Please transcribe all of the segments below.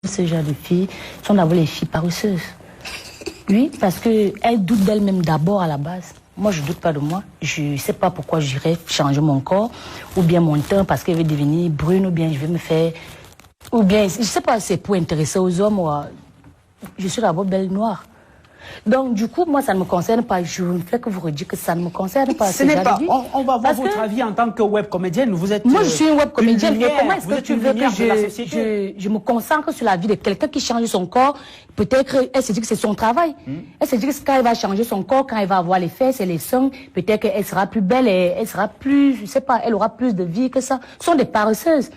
Ce genre de filles sont d'abord les filles paresseuses. Oui, parce qu'elles doutent d'elles-mêmes d'abord à la base. Moi, je ne doute pas de moi. Je ne sais pas pourquoi j'irais changer mon corps, ou bien mon teint, parce qu'elle veut devenir brune, ou bien je vais me faire... Ou bien, je ne sais pas, c'est pour intéresser aux hommes. Ou je suis d'abord belle noire. Donc, du coup, moi, ça ne me concerne pas. Je ne fais que vous redire que ça ne me concerne pas. Ce n'est pas... On va voir votre avis en tant que web comédienne. Vous êtes... Moi, je suis une web comédienne. Mais comment est-ce que tu veux que je me consacre sur la vie de quelqu'un qui change son corps? Peut-être qu'elle se dit que c'est son travail. Elle se dit que quand elle va changer son corps, quand elle va avoir les fesses et les seins, peut-être qu'elle sera plus belle et elle sera plus... Je ne sais pas, elle aura plus de vie que ça. Ce sont des paresseuses.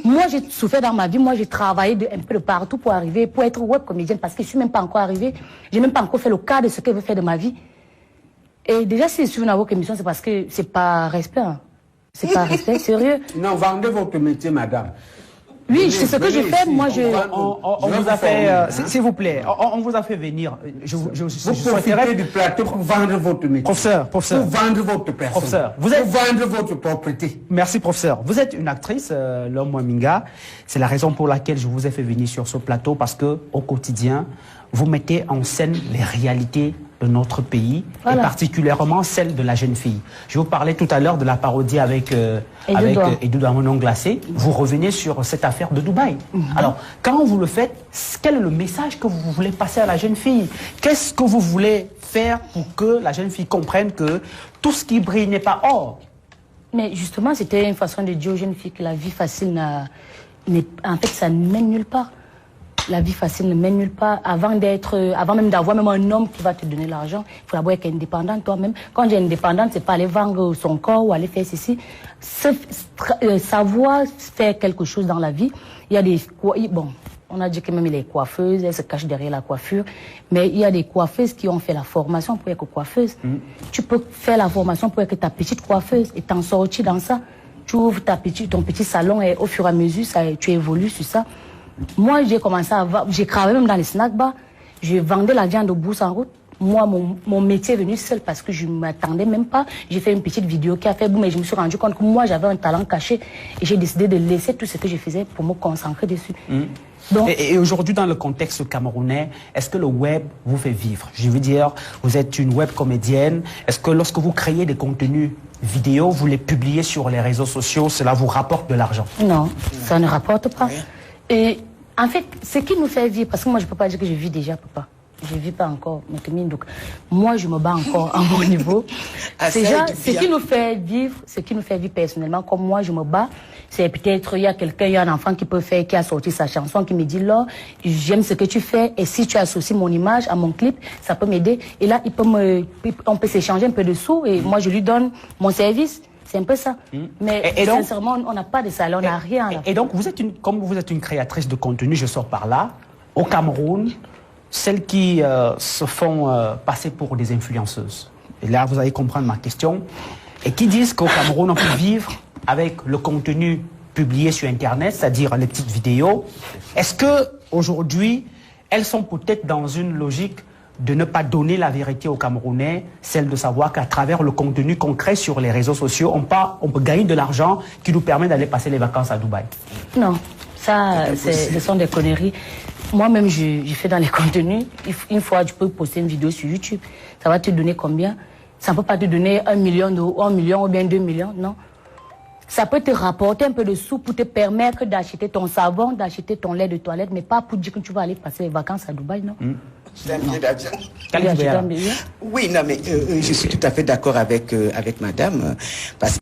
Moi, j'ai souffert dans ma vie. Moi, j'ai travaillé un peu de partout pour arriver, pour être web comédienne, parce que je ne suis même pas encore arrivée. Je n'ai même pas encore fait le cas de ce que je veux faire de ma vie. Et déjà, si je suis une web émission, c'est parce que c'est pas respect. Hein. C'est pas respect, sérieux. Non, vendez votre métier, madame. Oui, c'est ce que je fais. Moi, on vous a fait, s'il vous plaît, on vous a fait venir. Vous profitez du plateau pour vendre votre métier. Professeur. Pour vendre votre personne. Professeur, pour vendre votre propriété. Merci, professeur. Vous êtes une actrice, Lom Mwaminga. C'est la raison pour laquelle je vous ai fait venir sur ce plateau, parce que au quotidien, vous mettez en scène les réalités de notre pays, voilà. Et particulièrement celle de la jeune fille. Je vous parlais tout à l'heure de la parodie avec Edou Damonon glacé. Vous revenez sur cette affaire de Dubaï. Alors, quand vous le faites, quel est le message que vous voulez passer à la jeune fille? Qu'est-ce que vous voulez faire pour que la jeune fille comprenne que tout ce qui brille n'est pas or? Mais justement, c'était une façon de dire aux jeunes filles que la vie facile en fait, ça ne mène nulle part. La vie facile ne mène nulle part. Avant même d'avoir même un homme qui va te donner l'argent, il faut d'abord être indépendante toi-même. Quand j'ai indépendante, c'est pas aller vendre son corps ou aller faire ceci. Savoir faire quelque chose dans la vie. Il y a des... Bon, on a dit que même les coiffeuses, elles se cachent derrière la coiffure. Mais il y a des coiffeuses qui ont fait la formation pour être coiffeuse. Tu peux faire la formation pour être ta petite coiffeuse et t'en sortir dans ça. Tu ouvres ton petit salon et au fur et à mesure, tu évolues sur ça. Moi, j'ai commencé à voir, j'ai travaillé même dans les snack bars, je vendais la viande au bout en route. Moi, mon métier est venu seul parce que je ne m'attendais même pas. J'ai fait une petite vidéo qui a fait boum, mais je me suis rendu compte que moi, j'avais un talent caché et j'ai décidé de laisser tout ce que je faisais pour me concentrer dessus. Donc, et aujourd'hui, dans le contexte camerounais, est-ce que le web vous fait vivre? Je veux dire, vous êtes une web comédienne. Est-ce que lorsque vous créez des contenus vidéo, vous les publiez sur les réseaux sociaux, cela vous rapporte de l'argent? Non, ça ne rapporte pas. Et en fait, ce qui nous fait vivre, parce que moi je ne peux pas dire que je vis déjà, papa. Je ne vis pas encore. Donc, moi je me bats encore à mon niveau. Ce qui nous fait vivre, personnellement, comme moi je me bats, c'est peut-être il y a quelqu'un, il y a un enfant qui a sorti sa chanson, qui me dit là, j'aime ce que tu fais, et si tu associes mon image à mon clip, ça peut m'aider. Et là, on peut s'échanger un peu de sous, et moi je lui donne mon service. C'est un peu ça. Mais donc, sincèrement, on n'a pas de salaire, on n'a rien. Et donc, comme vous êtes une créatrice de contenu, je sors par là, au Cameroun, celles qui se font passer pour des influenceuses. Et là, vous allez comprendre ma question. Et qui disent qu'au Cameroun, on peut vivre avec le contenu publié sur Internet, c'est-à-dire les petites vidéos. Est-ce qu'aujourd'hui, elles sont peut-être dans une logique de ne pas donner la vérité aux Camerounais, celle de savoir qu'à travers le contenu concret sur les réseaux sociaux, on peut gagner de l'argent qui nous permet d'aller passer les vacances à Dubaï? Non, ça, ce sont des conneries. Moi-même, je fais dans les contenus. Une fois, tu peux poster une vidéo sur YouTube. Ça va te donner combien? Ça ne peut pas te donner 1 million ou bien 2 millions, non. Ça peut te rapporter un peu de sous pour te permettre d'acheter ton savon, d'acheter ton lait de toilette, mais pas pour dire que tu vas aller passer les vacances à Dubaï, non. C'est un billet d'avion. Oui, non, mais je suis tout à fait d'accord avec madame. Parce